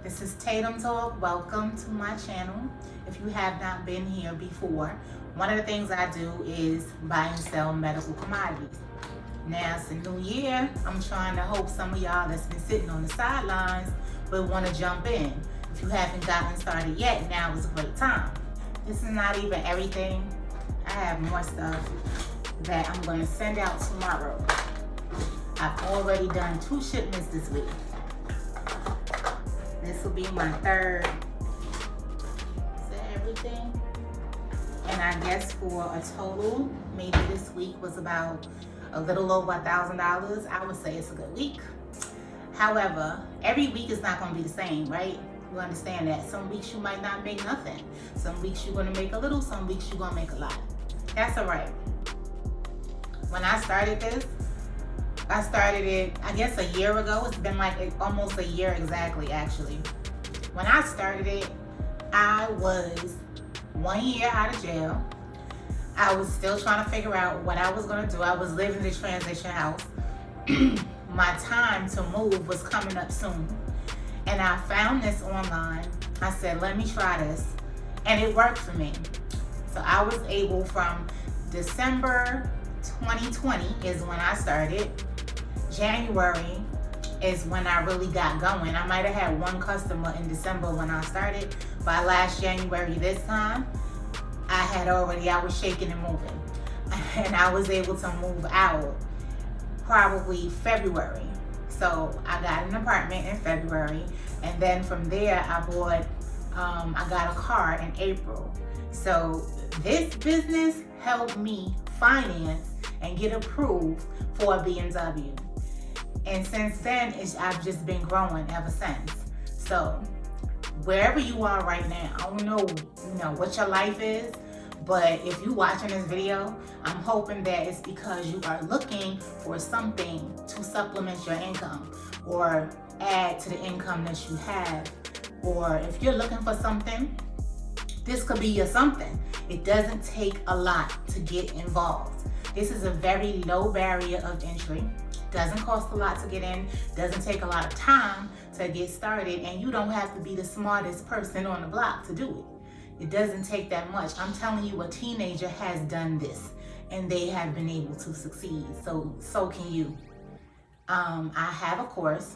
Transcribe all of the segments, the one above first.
This is Tatum Talk. Welcome to my channel. If you have not been here before, one of the things I do is buy and sell medical commodities. Now it's a new year. I'm trying to hope some of y'all that's been sitting on the sidelines will want to jump in. If you haven't gotten started yet, now is a great time. This is not even everything. I have more stuff that I'm going to send out tomorrow. I've already done 2 shipments this week. This will be my third. Is that everything? And I guess for a total, maybe this week was about a little over $1,000. I would say it's a good week. However, every week is not going to be the same, right? You understand that. Some weeks you might not make nothing. Some weeks you're going to make a little. Some weeks you're going to make a lot. That's all right. When I started this, I started it, I guess, a year ago. It's been like almost a year exactly, actually. When I started it, I was 1 year out of jail. I was still trying to figure out what I was going to do. I was living in the transition house. My time to move was coming up soon. And I found this online. I said, let me try this. And it worked for me. So I was able, from December 2020 is when I started. January is when I really got going. I might have had 1 customer in December when I started. By last January this time, I was shaking and moving. And I was able to move out probably February. So I got an apartment in February. And then from there, I got a car in April. So this business helped me finance and get approved for a BMW. And since then, I've just been growing ever since. So wherever you are right now, I don't know what your life is, but if you're watching this video, I'm hoping that it's because you are looking for something to supplement your income or add to the income that you have. Or if you're looking for something, this could be your something. It doesn't take a lot to get involved. This is a very low barrier of entry. Doesn't cost a lot to get in, doesn't take a lot of time to get started, and you don't have to be the smartest person on the block to do it. It doesn't take that much. I'm telling you, a teenager has done this and they have been able to succeed. So can you. I have a course.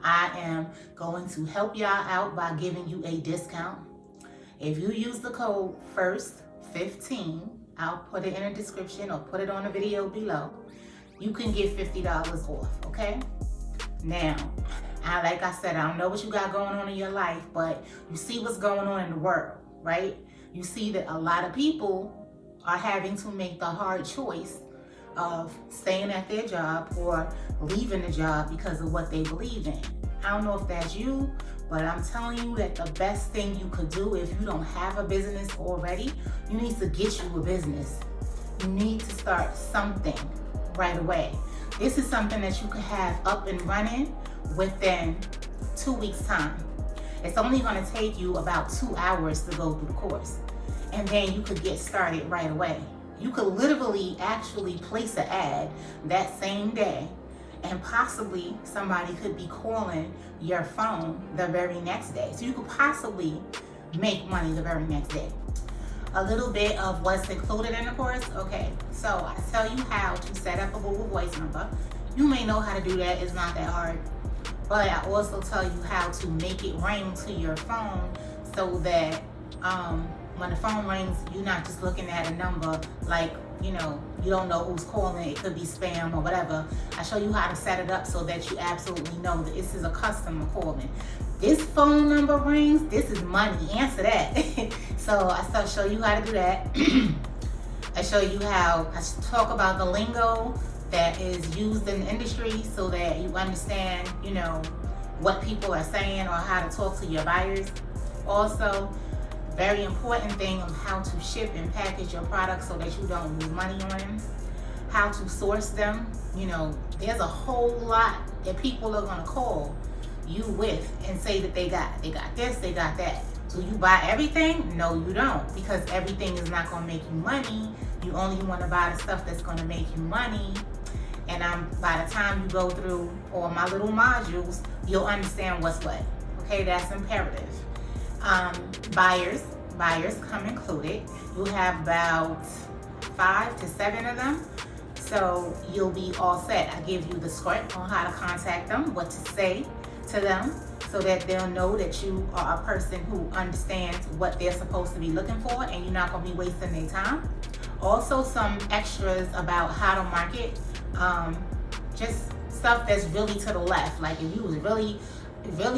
I am going to help y'all out by giving you a discount. If you use the code FIRST15, I'll put it in the description or put it on the video below. You can get $50 off, okay? Now, like I said, I don't know what you got going on in your life, but you see what's going on in the world, right? You see that a lot of people are having to make the hard choice of staying at their job or leaving the job because of what they believe in. I don't know if that's you, but I'm telling you that the best thing you could do if you don't have a business already, you need to get you a business. You need to start something right away. This is something that you could have up and running within 2 weeks' time. It's only going to take you about 2 hours to go through the course. And then you could get started right away. You could literally actually place an ad that same day, and possibly somebody could be calling your phone the very next day. So you could possibly make money the very next day. A little bit of what's included in the course. Okay, so I tell you how to set up a Google Voice number. You may know how to do that, it's not that hard. But I also tell you how to make it ring to your phone so that when the phone rings, you're not just looking at a number like, you don't know who's calling. It could be spam or whatever. I show you how to set it up so that you absolutely know that this is a customer calling. This phone number rings, this is money, answer that. So I start show you how to do that. I show you how, I talk about the lingo that is used in the industry so that you understand, what people are saying or how to talk to your buyers. Also, very important thing on how to ship and package your products so that you don't lose money on them. How to source them. There's a whole lot that people are gonna call you with and say that they got this, they got that. Do you buy everything? No, you don't, because everything is not gonna make you money. You only wanna buy the stuff that's gonna make you money. And by the time you go through all my little modules, you'll understand what's what. Okay, that's imperative. Buyers come included. You have about 5 to 7 of them. So you'll be all set. I give you the script on how to contact them, what to say to them, so that they'll know that you are a person who understands what they're supposed to be looking for and you're not gonna be wasting their time. Also some extras about how to market, just stuff that's really to the left. Like if you was really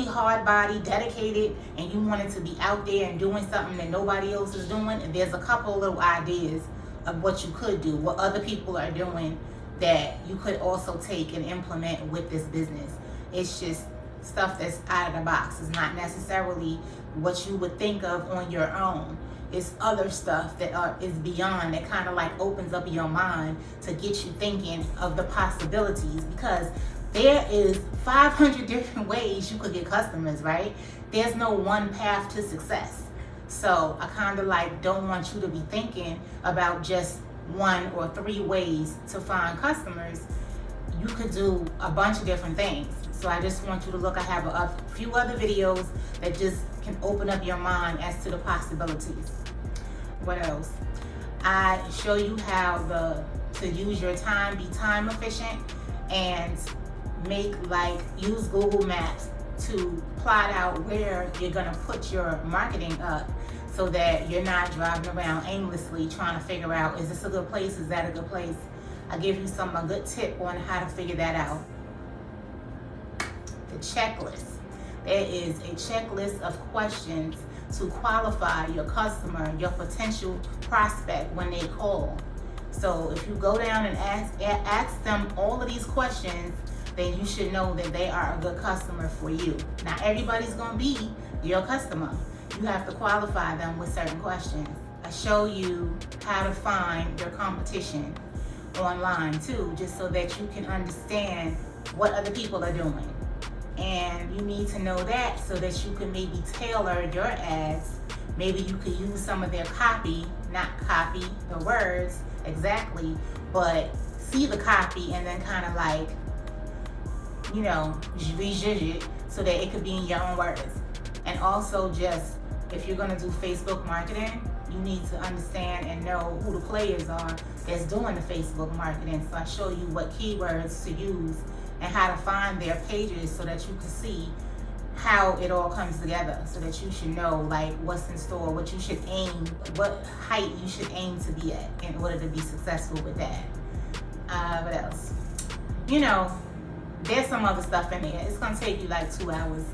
hard body, dedicated, and you wanted to be out there and doing something that nobody else is doing, and there's a couple little ideas of what you could do, what other people are doing that you could also take and implement with this business. It's just stuff that's out of the box. It's not necessarily what you would think of on your own. It's other stuff that is beyond, that kind of like opens up your mind to get you thinking of the possibilities, because there is 500 different ways you could get customers, right? There's no one path to success. So I kind of like don't want you to be thinking about just 1 or 3 ways to find customers. You could do a bunch of different things. So I just want you to look. I have a few other videos that just can open up your mind as to the possibilities. What else? I show you how to use your time, be time efficient, and use Google Maps to plot out where you're gonna put your marketing up, so that you're not driving around aimlessly trying to figure out, is this a good place, is that a good place? I give you a good tip on how to figure that out. The checklist. There is a checklist of questions to qualify your customer, your potential prospect when they call. So if you go down and ask them all of these questions, then you should know that they are a good customer for you. Now everybody's gonna be your customer. You have to qualify them with certain questions. I show you how to find your competition online too, just so that you can understand what other people are doing. And you need to know that so that you can maybe tailor your ads. Maybe you could use some of their copy, not copy the words exactly, but see the copy and then kind of like, rejig it so that it could be in your own words. And also, just if you're gonna do Facebook marketing, you need to understand and know who the players are that's doing the Facebook marketing. So I show you what keywords to use and how to find their pages so that you can see how it all comes together, so that you should know like what's in store, what you should aim, what height you should aim to be at in order to be successful with that. What else? There's some other stuff in there. It's gonna take you like 2 hours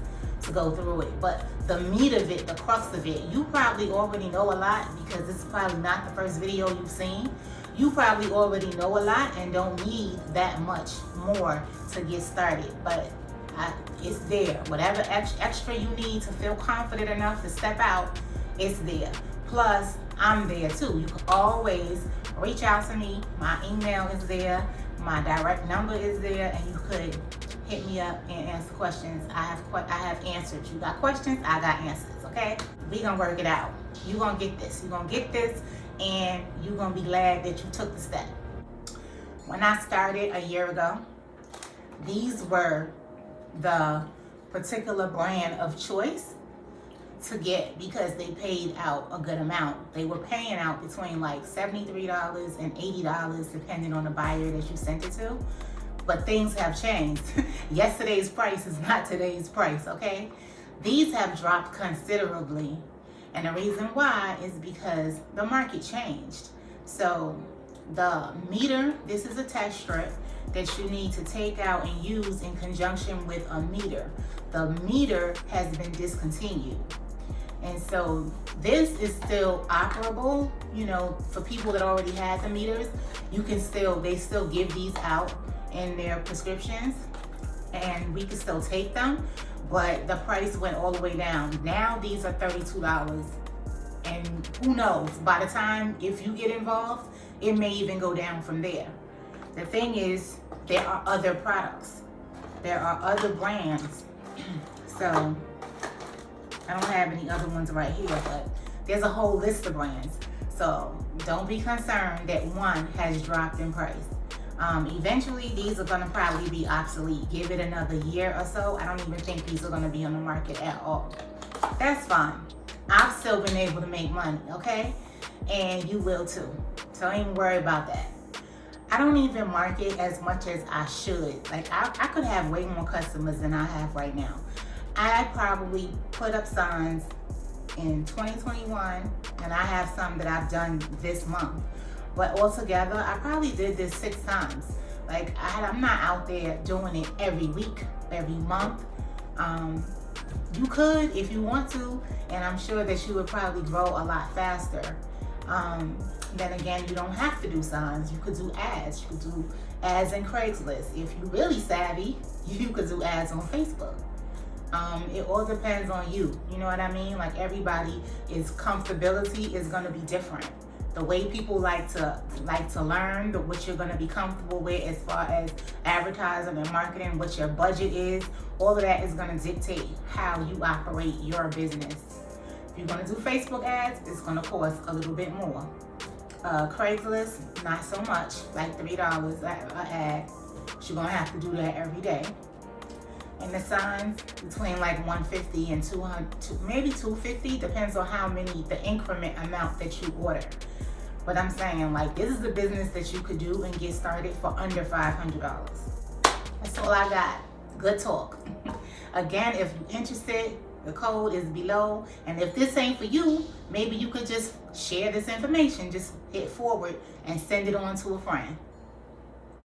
to go through it, but the meat of it, the crux of it, you probably already know a lot, because this is probably not the first video you've seen. You probably already know a lot and don't need that much more to get started, but it's there. Whatever extra you need to feel confident enough to step out, it's there. Plus, I'm there too. You can always reach out to me. My email is there. My direct number is there, and you could hit me up and answer questions. I have answers. You got questions, I got answers, okay? We gonna work it out. You gonna get this. You gonna get this, and you gonna be glad that you took the step. When I started a year ago, these were the particular brand of choice to get, because they paid out a good amount. They were paying out between like $73 and $80 depending on the buyer that you sent it to. But things have changed. Yesterday's price is not today's price, okay? These have dropped considerably. And the reason why is because the market changed. So the meter, this is a test strip that you need to take out and use in conjunction with a meter. The meter has been discontinued. And so this is still operable, for people that already had the meters. They still give these out in their prescriptions, and we can still take them, but the price went all the way down. Now these are $32, and who knows, by the time, if you get involved, it may even go down from there. The thing is, there are other products. There are other brands. So I don't have any other ones right here, but there's a whole list of brands. So don't be concerned that one has dropped in price. Eventually, these are going to probably be obsolete. Give it another year or so. I don't even think these are going to be on the market at all. That's fine. I've still been able to make money, okay? And you will too. So don't even worry about that. I don't even market as much as I should. Like I could have way more customers than I have right now. I probably put up signs in 2021, and I have some that I've done this month. But altogether, I probably did this 6 times. Like I'm not out there doing it every week, every month. You could if you want to, and I'm sure that you would probably grow a lot faster. Then again, you don't have to do signs. You could do ads. You could do ads in Craigslist. If you're really savvy, you could do ads on Facebook. It all depends on you. You know what I mean? Like everybody is comfortability is going to be different. The way people like to learn what you're going to be comfortable with as far as advertising and marketing, what your budget is, all of that is going to dictate how you operate your business. If you're going to do Facebook ads, it's going to cost a little bit more. Craigslist, not so much, like $3 an ad. You're going to have to do that every day. And the signs between like $150 and $200, maybe $250, depends on how many, the increment amount that you order. But I'm saying, like, this is the business that you could do and get started for under $500. That's all I got. Good talk. Again, if you're interested, the code is below. And if this ain't for you, maybe you could just share this information, just hit forward and send it on to a friend.